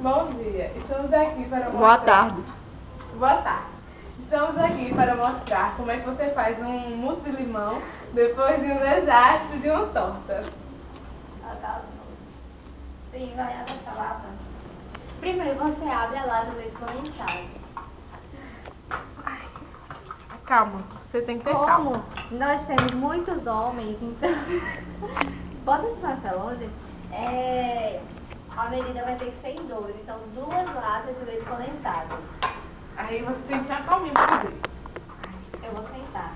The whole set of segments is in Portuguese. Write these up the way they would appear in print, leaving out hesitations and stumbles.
Bom dia. Estamos aqui para mostrar... Boa tarde. Boa tarde. Estamos aqui para mostrar como é que você faz um mousse de limão depois de um desastre de uma torta. Sim, vai abrir essa lata. Primeiro você abre a lata do leite condensado. Calma, você tem que ter calma. Como nós temos muitos homens, então... Bota esse martelo hoje. A medida vai ter que ser em 2, então 2 latas de leite condensado. Aí você tem que estar calminho pra fazer. Eu vou sentar.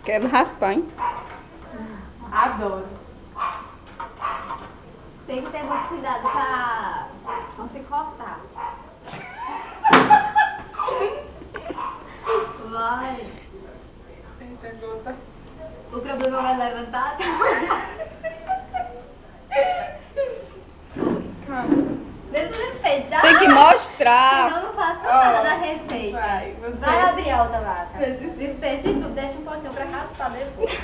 Quero raspar, hein? Adoro. Tem que ter muito cuidado pra não se cortar. Vai. Eita, gota. O problema vai levantar. Calma. Deixa eu respeitar. Tem que mostrar. Senão eu não faço nada da receita. Você... Vai abrir a outra lata. Despeja. Despeja tudo, deixa um pouquinho pra raspar depois.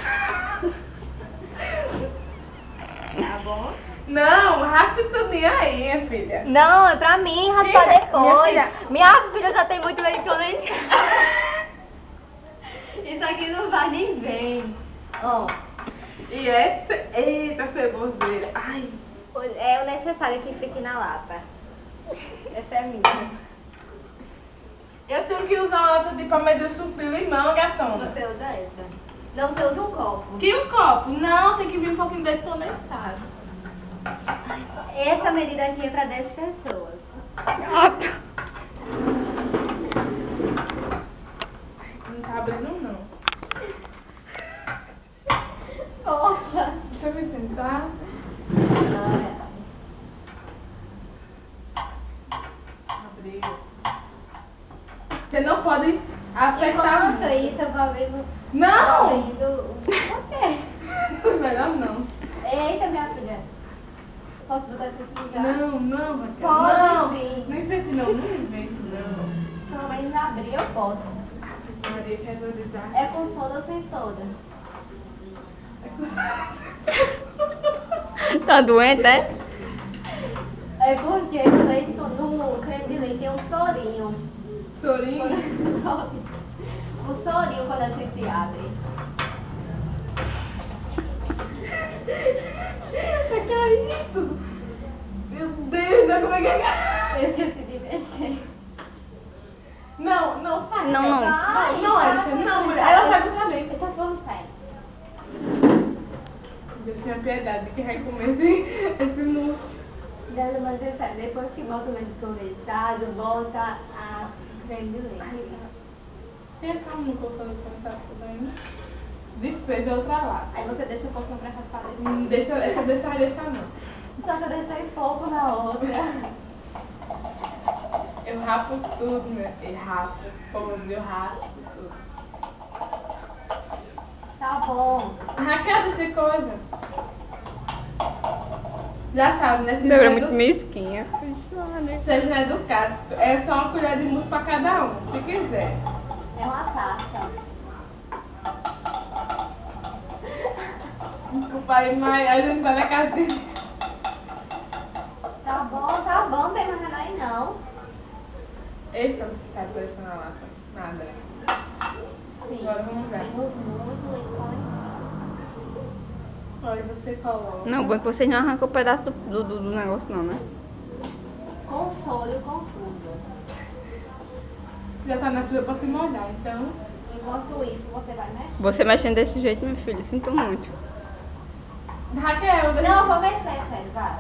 Tá bom? Não, raspe tudinho aí, minha filha. Não, é pra mim raspar Filha, depois. minha Minha filha já tem muito leite condensado. Isso aqui não vai nem bem. Ó, E essa... Eita, ceboseira. Ai. é o necessário que fique na lata. Essa é minha. Eu tenho que usar uma lata de pra medir o suco de limão, gatona. Você usa essa. Não, você usa um copo. Que um copo? Não, tem que vir um pouquinho de leite condensado. Essa medida aqui é pra 10 pessoas. Não tá abrindo, não. Nossa! Deixa eu me sentar. Abriu. Você não pode apertar Enquanto isso, eu vou ver Não! Por quê? Melhor não. Eita, minha filha. Posso botar isso aqui já? Não, Raquel. Pode não. sim. Não invente não invente não. Não, mas já abri, eu posso. Maria quer valorizar. É com soda ou sem soda? Tá doente, é? É porque no leite, no creme de leite tem um sorinho. Sorinho. Um sorinho quando a gente abre. Que é isso? Meu Deus, como é que é? Eu esqueci de mexer. Não, sai. Não, não. Não, mulher. Ela vai do talento. Essa flor sai. Deus tenha piedade de quem vai comer esse mousse. Não, mas é sério, depois que bota o leite condensado, bota a creme de leite. Tem calma no colocando condensado tudo ainda. Despeja outra lata. Aí você deixa um pouquinho pra raspar depois. Essa vai deixar não. Só que eu deixei pouco na outra. Eu rapo tudo, né? Eu rapo. Como eu rapo tudo. Tá bom. Raquel, dessa coisa. Já sabe, né? Você é muito mesquinha. Seja educado. É só uma colher de mousse pra cada um, se quiser. É uma taça. Desculpa aí, mas a gente tá na casinha. Tá bom, não tem mais nada aí não. Esse é o que tá aparecendo na lata. Nada. Sim. Agora vamos ver. Temos muito leite condensado. Olha, você coloca. Não, bom que vocês não arrancam o pedaço do negócio não, né? Com folha e com fundo. Já tá na sua pra se molhar, então. Enquanto isso, você vai mexer. Você mexendo desse jeito, meu filho, sinto muito. Raquel, deixa Não, eu vou mexer, sério, vai.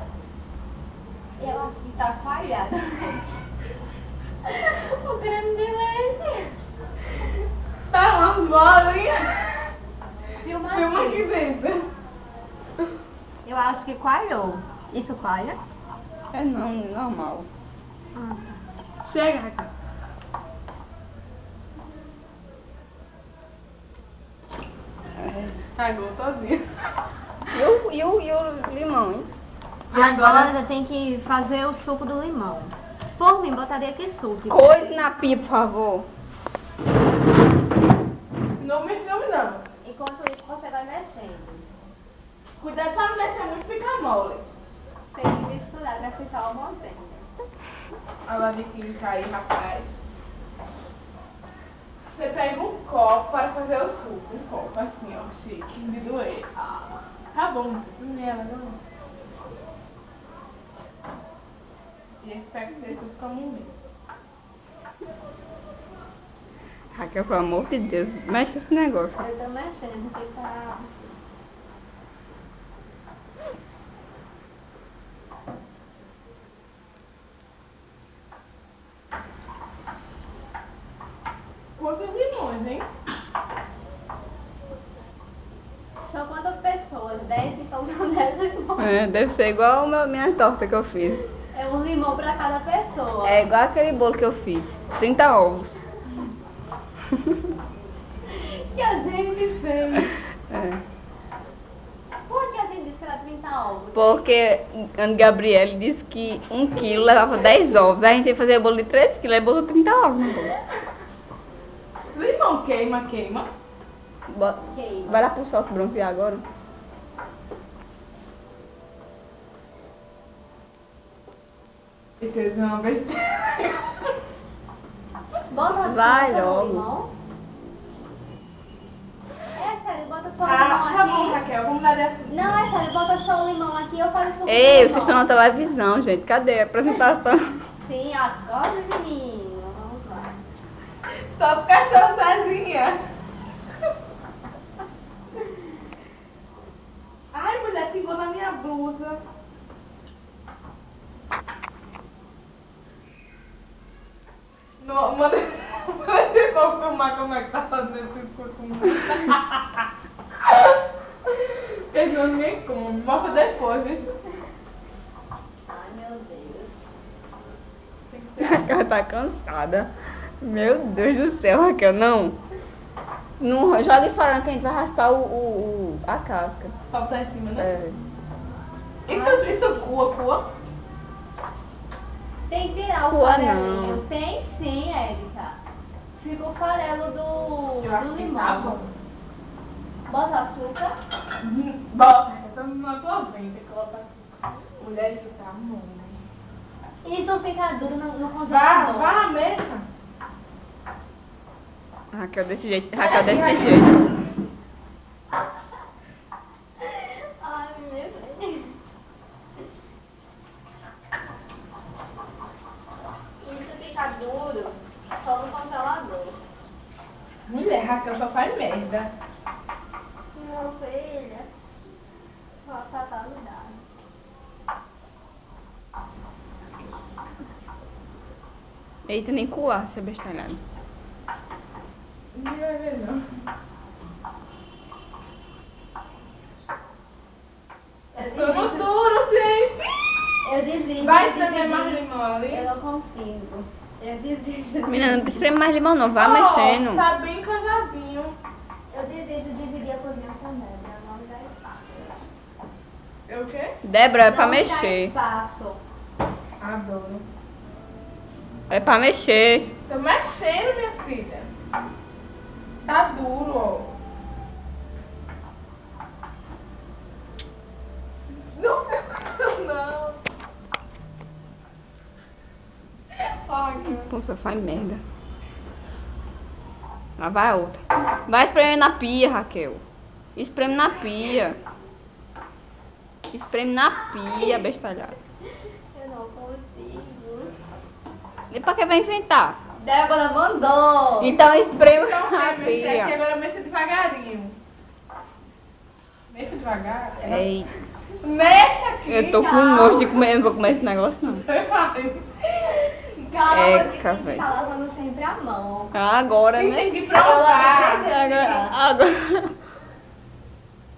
Eu acho que tá falhado. O creme de leite. Tá umas bolas, hein? Filma Filma aqui. aqui dentro. Eu acho que coalhou. Isso coalha? É não, é normal. Chega, Raquel. Cagou sozinha. E o limão, hein? E agora você tem que fazer o suco do limão. Por mim, botaria aqui suco. Coise na pia, por favor. Cuidado pra não mexer muito, fica mole. Tem que misturar pra ficar homogêneo. Olha lá de química aí, rapaz. Você pega um copo para fazer o suco. Um copo assim, ó, chique, de doer. Tá bom, não leva, não. E esse pega que tudo como um mesmo. Raquel, pelo amor de Deus, mexe esse negócio. Eu tô mexendo, porque tá... Quantos limões, hein? São quantas pessoas? 10, então são 10 limões. É, deve ser igual minha torta que eu fiz. É um limão pra cada pessoa. É igual aquele bolo que eu fiz. 30 ovos. Que a gente fez. É. Por que a gente disse que era 30 ovos? Porque a Gabriele disse que 1 quilo levava 10 ovos. Aí a gente ia fazer bolo de 3 quilos, aí botou 30 ovos no bolo. Limão queima. Queima. Vai lá pro sol se bronzear agora. E fez uma besteira. Bota Vai açúcar no logo. limão. É sério, bota só o limão Tá bom, aqui. Raquel, vamos dar dessa. Não, é sério, bota só o limão aqui e eu faço suco Ei, de vocês limão. estão na televisão, gente. Cadê a apresentação? Sim, agora, menino. Vamos lá. Só ficar sozinha. Ai, mulher, pingou na minha blusa. Não, manda você for filmar como é que tá fazendo esse escuro. Eles não nem como, mostra depois, hein? Ai, meu Deus. Tem que ser. Raquel tá cansada. Meu Deus do céu, Raquel, não. Não joga fora que a gente vai raspar a casca. Pra botar em cima, né? É. Isso cua. Tem que tirar o Pô, farelinho. não. Tem sim, Érica. Fica o farelo Eu acho do que limão. tá bom. Bota açúcar. Bota, estamos na tua venda, coloca mulher que tá bom. Isso fica duro no Vá congelador. na mesa. Raquel desse jeito. Raquel desse jeito. Ai, meu Deus. Isso fica duro só no congelador. Mulher, Raquel só faz merda. Meu filho. Só fatalidade. Eita, nem coar, seu bestalhado. Não vai ver, não. Estamos duros, gente. Eu desisto. Vai de espremer mais dividir. limão ali. Eu não consigo. Eu desisto. Menina, não espreme mais limão não, vá Ó, mexendo. Tá bem cansadinho. Eu desisto de dividir a cozinha com Débora. Não dá espaço. É o quê? Débora, é pra Não dá mexer. espaço. Adoro. É pra mexer. Tô mexendo, minha filha. Tá duro, ó. Não, não. Ai, Pô, você faz merda. Lá vai a outra. Vai espremer na pia, Raquel. Espreme na pia. Espreme na pia, bestalhado. Eu não consigo. E pra que vai inventar? Débora mandou. Então espreme Então, na vai mexer aqui, pia. agora mexa devagarinho. Mexa devagar. Ei, Mexe aqui. eu tô com nojo de comer, não vou comer esse negócio não. Calma, É, que tem que café. ficar lavando sempre a mão. Agora, Tem né? que provar. Agora.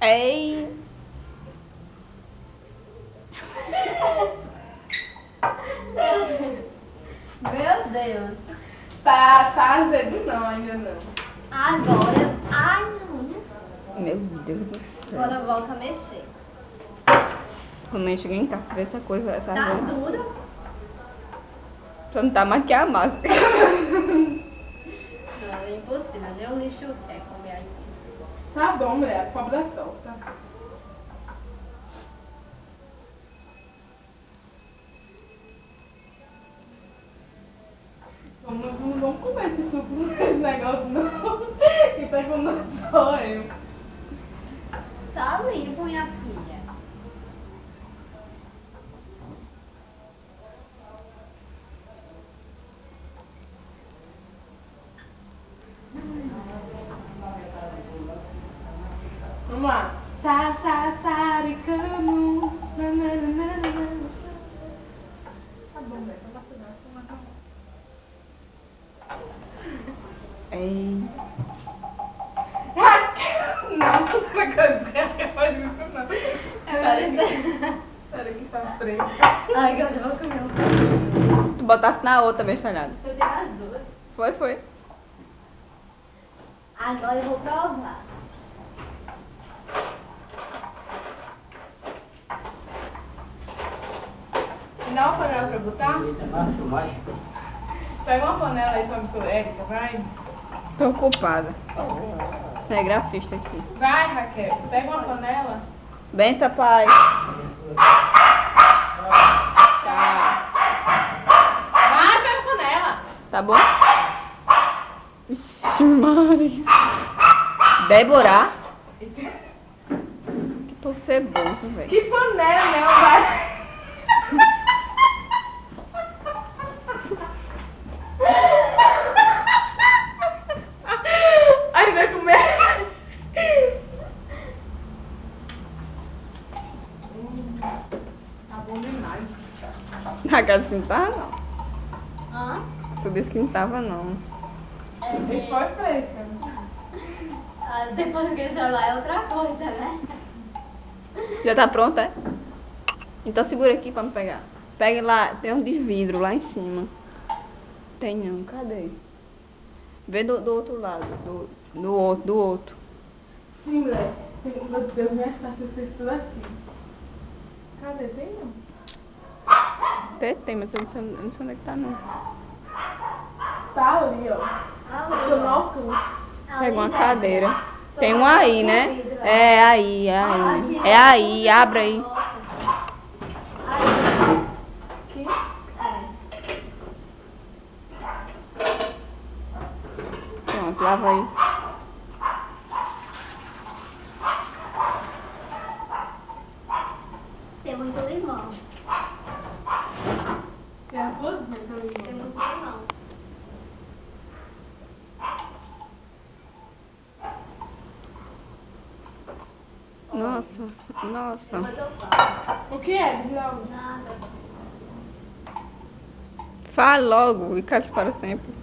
Ei. Meu Deus. Tá azedo não, ainda não. Agora. Ai, não. Meu Deus do Agora céu. volta a mexer. Quando eu cheguei em casa, ver essa coisa, essa Tá roupa. dura? Só não tá mais que a massa. Não, é impossível. Nem o lixo quer comer aqui. Tá bom, mulher, pobre da torta. esse suco, esse negócio não. Quem tá com não sou eu. Tá limpo, minha filha. Vamos lá. Saricano. Tá bom, velho. Tá bastante. Ei. Não, não faz isso não. Espera que tá preto. Ai, eu vou comer. Tu botasse na outra bestalhada. Eu tenho as duas. Foi. Agora eu vou provar. Me dá uma panela pra botar? Pega uma panela aí pra mim, Érica, vai. Tô ocupada. Você é grafista aqui. Vai, Raquel. Pega uma panela. Bença, pai. Tchau. Vai, pega a panela. Tá bom? Ixi, Maria. Débora. Que por ceboso, velho. Que panela, meu, vai. Ai, vai comer. Tá bom demais. Na casa que não tava, não. Hã? Tu disse que não tava, não. Ele foi fresca. Ah, depois que já vai é outra coisa, né? Já tá pronta, é? Então segura aqui pra me pegar. Pegue lá, tem um de vidro lá em cima. Tem não, cadê? Vê do outro lado, do outro. Sim, mulher. Meu Deus, minha taça fez tudo assim. Cadê? Tem não? Tem, mas eu não sei onde é que tá, não. Tá ali, ó. Ah, Eu não alcanço. Pega uma cadeira. Tem um aí, né? É aí, é aí. É aí, abre aí. Aqui. Pronto, lava aí. Tem muito limão. Tem as duas vezes Tem ali. muito limão. Nossa. Depois eu falo. O que é? Diz logo. Nada. Fala logo e cale para sempre.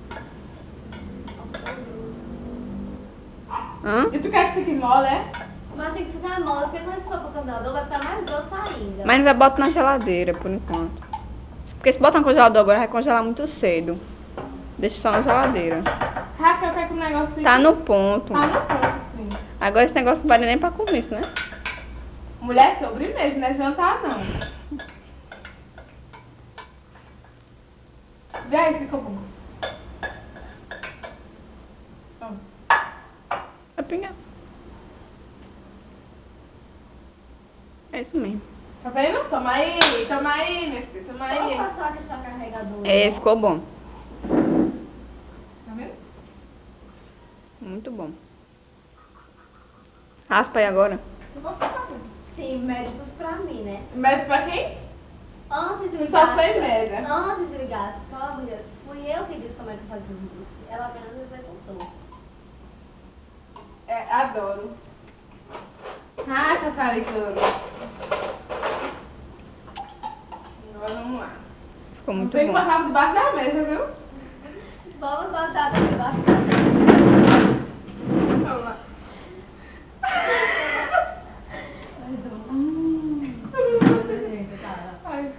Hã? E tu quer que fique mole, é? Mas tem que ficar mole, porque quando a gente for pro congelador vai ficar mais grosso ainda. Mas não vai botar na geladeira por enquanto. Porque se botar no congelador agora vai congelar muito cedo. Deixa só na geladeira. Raquel quer que o negócio fique... Tá no ponto. Tá no ponto, sim. Agora esse negócio não vale nem pra comer, isso, né? Mulher, sobremesa, não é jantar, não. Vê aí, ficou bom. Ó. Vai pingar. É isso mesmo. Tá vendo? Toma aí, meu filho, toma Vamos aí. passar a questão carregadora. É, ficou bom. Tá vendo? Muito bom. Raspa aí agora. Eu vou ficar bom. Sim, médicos pra mim, né? Médico pra quem? Antes de Só ligar. foi média. Antes de ligar as câmeras, fui eu que disse como é que fazia isso. Ela apenas executou. É, adoro. Ah, cacaricando. Agora vamos lá. Ficou Não muito tem que bom. passar por debaixo da mesa, viu? Vamos botar pra debaixo da mesa. Vamos lá. Ai.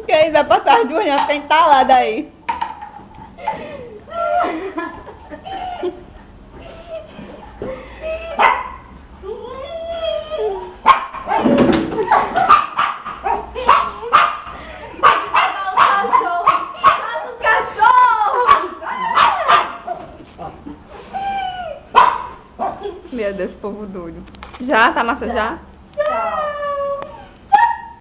Que aí vai passar as duas, já fica entalada aí. Meu Deus, esse povo doido. Já? Tá massa já? Tá.